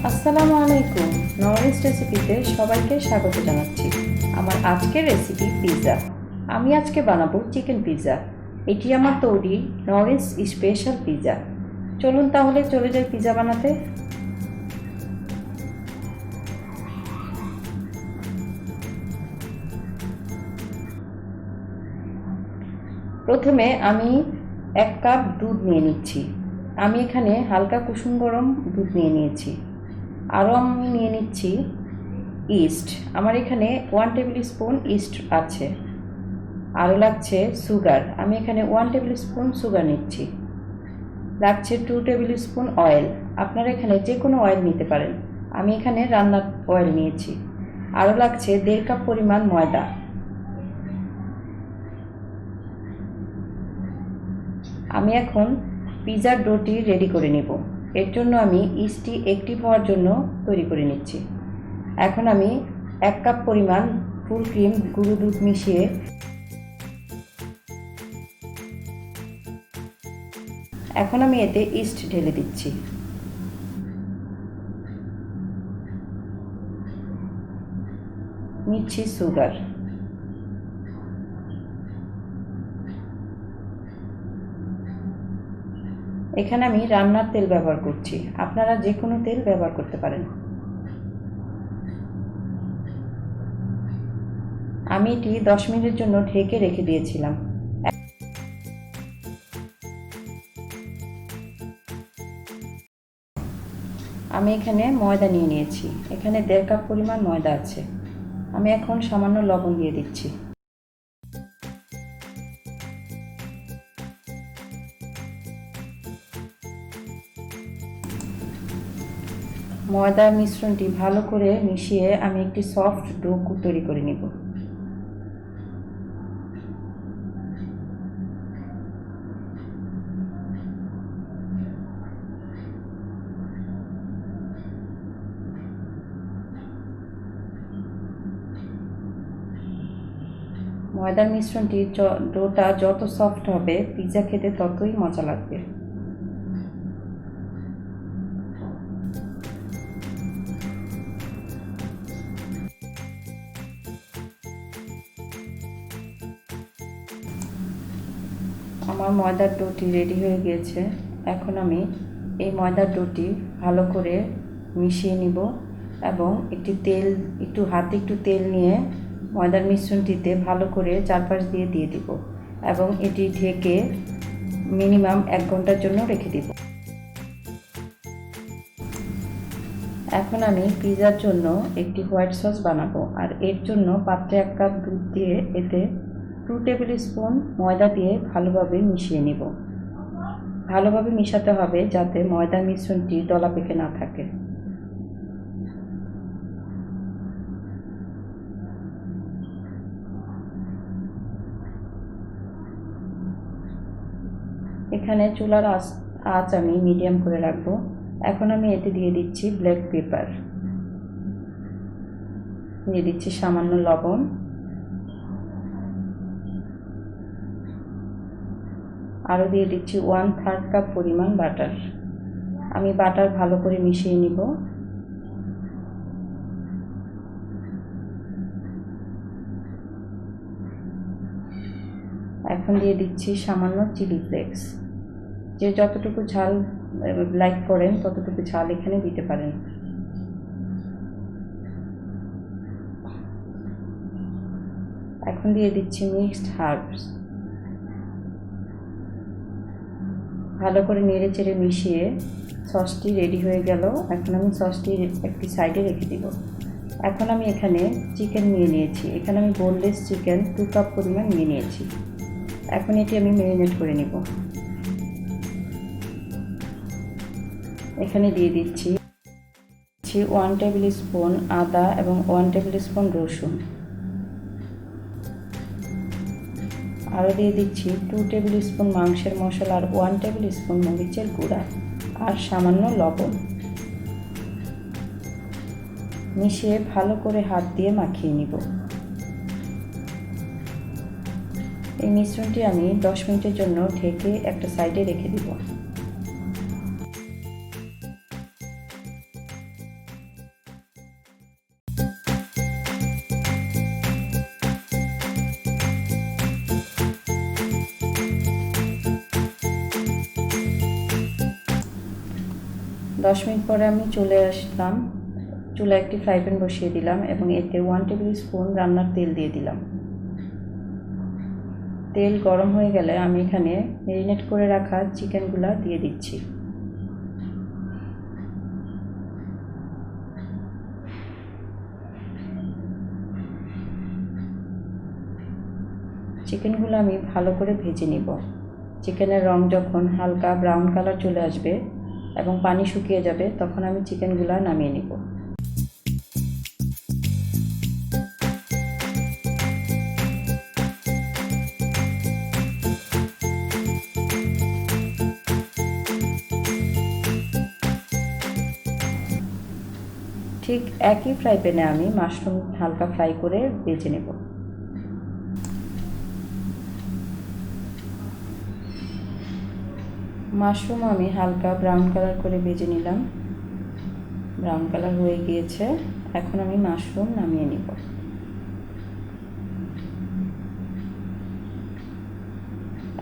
আসসালামু আলাইকুম, নরিস রেসিপিতে সবাইকে স্বাগত জানাচ্ছি। আমার আজকের রেসিপি পিৎজা। আমি আজকে বানাবো চিকেন পিৎজা। এটি আমার তৈরি নরিস স্পেশাল পিৎজা। চলুন তাহলে চলে যাই পিৎজা বানাতে। প্রথমে আমি 1 কাপ দুধ নিয়ে নিচ্ছি। আমি এখানে হালকা কুসুম গরম দুধ নিয়ে নিয়েছি। আরও আমি নিয়ে নিচ্ছি ইস্ট। আমার এখানে 1 টেবিল স্পুন ইস্ট আছে। আরও লাগছে সুগার। আমি এখানে 1 টেবিল স্পুন সুগার নিচ্ছি। লাগছে 2 টেবিল স্পুন অয়েল। আপনারা এখানে যে কোনো অয়েল নিতে পারেন। আমি এখানে রান্নার অয়েল নিয়েছি। আরও লাগছে 1.5 কাপ পরিমাণ ময়দা। আমি এখন পিৎজার ডোটি রেডি করে নেব। এর জন্য আমি ইস্টটি অ্যাক্টিভ হওয়ার জন্য তৈরি করে নিচ্ছি। এখন আমি 1 কাপ পরিমাণ ফুল ক্রিম গুঁড়ো দুধ মিশিয়ে এখন আমি এতে ইস্ট ঢেলে দিচ্ছি। নিচ্ছি সুগার। এখানে আমি রান্নার তেল ব্যবহার করছি। আপনারা যে কোনো তেল ব্যবহার করতে পারেন। আমি এটি 10 মিনিটের জন্য ঢেকে রেখে দিয়েছিলাম। আমি এখানে ময়দা নিয়ে নিয়েছি। এখানে 1.5 কাপ পরিমাণ ময়দা আছে। আমি এখন সামান্য লবণ দিয়ে দিচ্ছি। ময়দার মিশ্রণটি ভালো করে মিশিয়ে আমি একটি সফট ডো তৈরি করে নিব। ময়দার মিশ্রণটি ডোটা যত সফট হবে পিৎজা খেতে ততই মজা লাগবে। আমার ময়দার ডোটি রেডি হয়ে গিয়েছে। এখন আমি এই ময়দার ডোটি ভালো করে মিশিয়ে নিব এবং হাতে একটু তেল নিয়ে ময়দার মিশ্রণটিতে ভালো করে চারপাশ দিয়ে দিব এবং এটি ঢেকে মিনিমাম 1 ঘন্টার জন্য রেখে দিব। এখন আমি পিৎজার জন্য একটি হোয়াইট সস বানাবো, আর এর জন্য পাত্রে 1 কাপ দুধ দিয়ে এতে 2 টেবিল স্পুন ময়দা দিয়ে ভালোভাবে মিশিয়ে নিব। ভালোভাবে মিশাতে হবে যাতে ময়দার মিশ্রণটি দলা পেকে না থাকে। এখানে চুলার আঁচ আমি মিডিয়াম করে রাখবো। এখন আমি এতে দিয়ে দিচ্ছি ব্ল্যাক পেপার, দিয়ে দিচ্ছি সামান্য লবণ, আরও দিয়ে দিচ্ছি 1/3 কাপ পরিমাণ বাটার। আমি বাটার ভালো করে মিশিয়ে নিব। এখন দিয়ে দিচ্ছি সামান্য চিলি ফ্লেক্স। যে যতটুকু ঝাল লাইক করেন ততটুকু ঝাল এখানে দিতে পারেন। এখন দিয়ে দিচ্ছি মিক্সড হার্বস। ভালো করে নেড়ে চেড়ে মিশিয়ে সসটি রেডি হয়ে গেল। এখন আমি সসটি একটি সাইডে রেখে দিব। এখন আমি এখানে চিকেন নিয়ে নিয়েছি। এখানে আমি বোনলেস চিকেন 2 কাপ পরিমাণ নিয়ে নিয়েছি। এখন এটি আমি ম্যারিনেট করে নিব। এখানে দিয়ে দিচ্ছি 1 টেবিল স্পুন আদা এবং 1 টেবিল স্পুন রসুন। আরও দিয়ে দিচ্ছি 2 টেবিল স্পুন মাংসের মশলা আর 1 টেবিল স্পুন মরিচের গুঁড়া আর সামান্য লবণ। মিশিয়ে ভালো করে হাত দিয়ে মাখিয়ে নিব। এই মিশ্রণটি আমি 10 মিনিটের জন্য ঢেকে একটা সাইডে রেখে দিব। দশ মিনিট পরে আমি চলে আসলাম। চুলায় একটি ফ্রাই প্যান বসিয়ে দিলাম এবং এতে 1 টেবিল স্পুন রান্নার তেল দিয়ে দিলাম। তেল গরম হয়ে গেলে আমি এখানে ম্যারিনেট করে রাখা চিকেনগুলো দিয়ে দিচ্ছি। চিকেনগুলো আমি ভালো করে ভেজে নিব। চিকেনের রং যখন হালকা ব্রাউন কালার চলে আসবে এবং পানি শুকিয়ে যাবে তখন আমি চিকেনগুলো নামিয়ে নিব। ঠিক একই ফ্রাই প্যানে আমি মাশরুম হালকা ফ্রাই করে ভেজে নেব। মাশরুম আমি হালকা ব্রাউন কালার করে ভেজে নিলাম। ব্রাউন কালার হয়ে গিয়েছে, এখন আমি মাশরুম নামিয়ে নিব।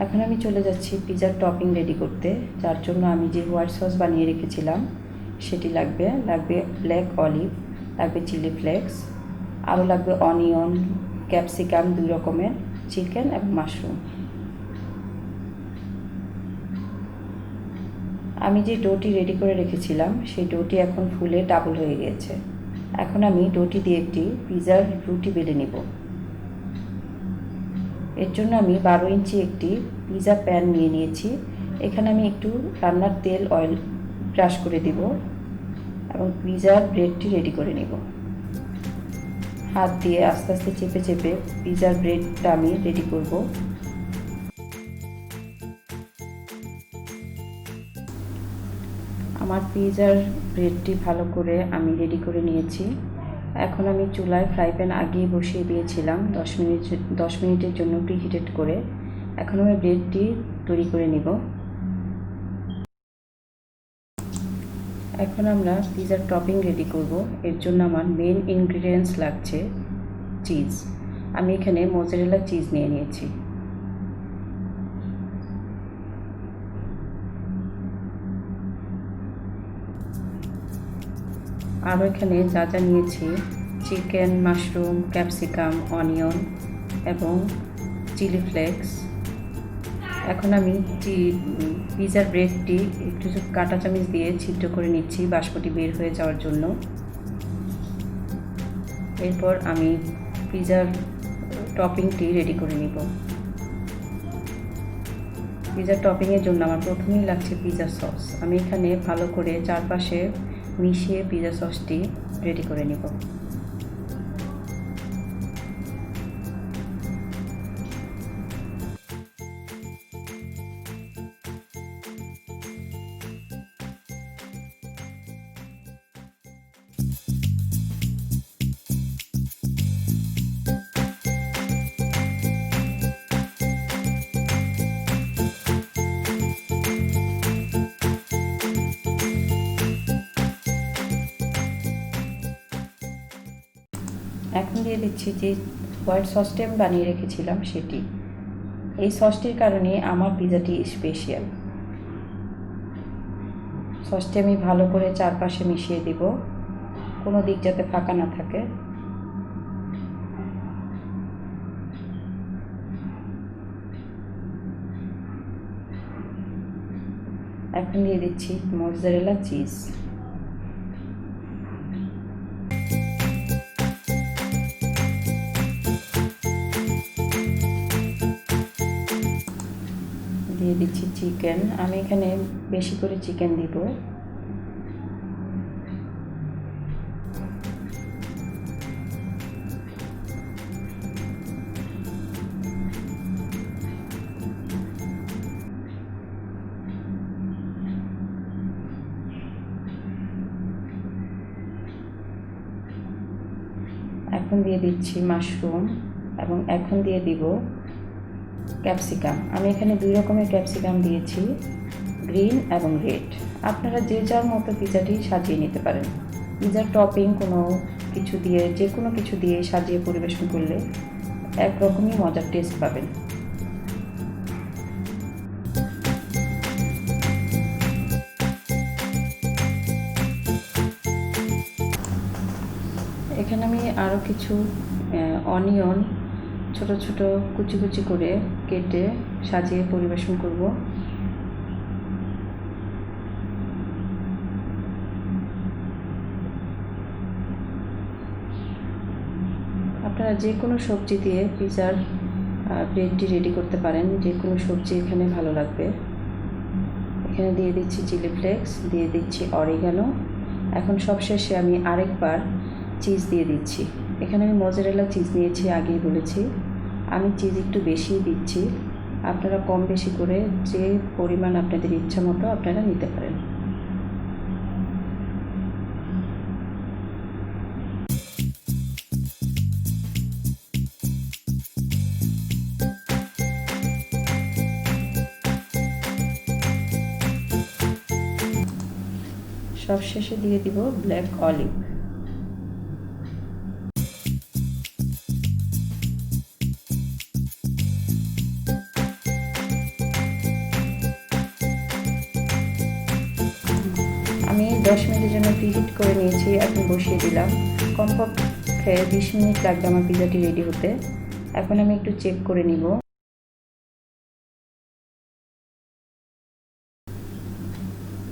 এখন আমি চলে যাচ্ছি পিৎজার টপিং রেডি করতে, যার জন্য আমি যে হোয়াইট সস বানিয়ে রেখেছিলাম সেটি লাগবে ব্ল্যাক অলিভ, লাগবে চিলি ফ্লেক্স, আরও লাগবে অনিয়ন, ক্যাপসিকাম 2 রকমের, চিকেন এবং মাশরুম। আমি যে ডোটি রেডি করে রেখেছিলাম সেই ডোটি এখন ফুলে ডাবল হয়ে গিয়েছে। এখন আমি ডোটি দিয়ে একটি পিৎজার রুটি বেলে নিব। এর জন্য আমি 12 ইঞ্চি একটি পিৎজা প্যান নিয়ে নিয়েছি। এখানে আমি একটু রান্নার তেল অয়েল ব্রাশ করে দিব এবং পিৎজার ব্রেডটি রেডি করে নিব। হাত দিয়ে আস্তে আস্তে চেপে চেপে পিৎজার ব্রেডটা আমি রেডি করব। আমার পিৎজার ব্রেডটি ভালো করে আমি রেডি করে নিয়েছি। এখন আমি চুলায় ফ্রাই প্যান আগিয়ে বসিয়ে দিয়েছিলাম 10 মিনিটের জন্য প্রিহিটেড করে। এখন আমি ব্রেডটি তৈরি করে নিব। এখন আমরা পিৎজার টপিং রেডি করব। এর জন্য আমার মেন ইনগ্রিডিয়েন্টস লাগছে চিজ। আমি এখানে মোজারেলা চিজ নিয়ে নিয়েছি। আরও এখানে যা যা নিয়েছি চিকেন, মাশরুম, ক্যাপসিকাম, অনিয়ন এবং চিলি ফ্লেক্স। এখন আমি পিৎজার ব্রেডটি একটু কাঁটা চামচ দিয়ে ছিদ্র করে নিচ্ছি বাষ্পটি বের হয়ে যাওয়ার জন্য। এরপর আমি পিৎজার টপিংটি রেডি করে নিব। পিৎজার টপিংয়ের জন্য আমার প্রথমেই লাগছে পিৎজা সস। আমি এখানে ভালো করে চারপাশে মিশিয়ে পিৎজা সসটি রেডি করে নিব। এখন দিয়ে দিচ্ছি যে হোয়াইট সসটি আমি বানিয়ে রেখেছিলাম সেটি। এই সসটির কারণে আমার পিৎজাটি স্পেশাল। সসটি আমি ভালো করে চারপাশে মিশিয়ে দিব, কোনো দিক যাতে ফাঁকা না থাকে। এখন দিয়ে দিচ্ছি মজ্জারেলা চিজ। দিয়ে দিচ্ছি চিকেন। আমি এখানে বেশি করে চিকেন দিব। এখন দিয়ে দিচ্ছি মাশরুম এবং এখন দিয়ে দিব ক্যাপসিকাম, আমি এখানে 2 রকমের ক্যাপসিকাম দিয়েছি, গ্রিন এবং রেড। আপনারা যে যার মতো পিজাটি সাজিয়ে নিতে পারেন। পিজার টপিং কোনো কিছু দিয়ে, যে কোনো কিছু দিয়ে সাজিয়ে পরিবেশন করলে একরকমই মজার টেস্ট পাবেন। এখানে আমি আরও কিছু অনিয়ন ছোট ছোট কুচি কুচি করে কেটে সাজিয়ে পরিবেশন করব। আপনারা যে কোনো সবজি দিয়ে পিজার ব্রেডটি রেডি করতে পারেন, যে কোনো সবজি এখানে ভালো লাগবে। এখানে দিয়ে দিচ্ছি চিলি ফ্লেক্স, দিয়ে দিচ্ছি অরিগানো। এখন সবশেষে আমি আরেকবার চিজ দিয়ে দিচ্ছি। এখানে আমি মজারেলা চিজ নিয়েছি, আগেই বলেছি। আমি চিজ একটু বেশিই দিচ্ছি, আপনারা কম বেশি করে যে পরিমাণ আপনাদের ইচ্ছা মতো আপনারা নিতে পারেন। সবশেষে দিয়ে দিব ব্ল্যাক অলিভ। আমি 10 মিনিটের জন্য প্রিহিট করে নিয়েছি, এখন বসিয়ে দিলাম। কমপক্ষে 20 মিনিট লাগবে আমার পিজাটি রেডি হতে। এখন আমি একটু চেক করে নিব।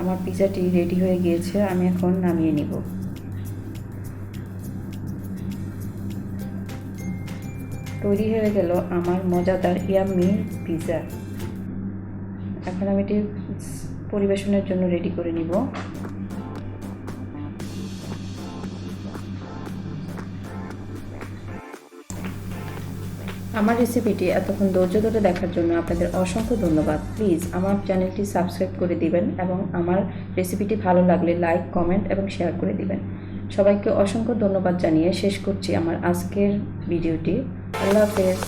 আমার পিজাটি রেডি হয়ে গিয়েছে, আমি এখন নামিয়ে নিব। তৈরি হয়ে গেল আমার মজাদার ইয়াম্মি পিজা। এখন আমি এটি পরিবেশনের জন্য রেডি করে নিব। আমার রেসিপিটি এতক্ষণ ধৈর্য ধরে দেখার জন্য আপনাদের অসংখ্য ধন্যবাদ। প্লিজ আমার চ্যানেলটি সাবস্ক্রাইব করে দিবেন এবং আমার রেসিপিটি ভালো লাগলে লাইক, কমেন্ট এবং শেয়ার করে দিবেন। সবাইকে অসংখ্য ধন্যবাদ জানিয়ে শেষ করছি আমার আজকের ভিডিওটি। আল্লাহ হাফেজ।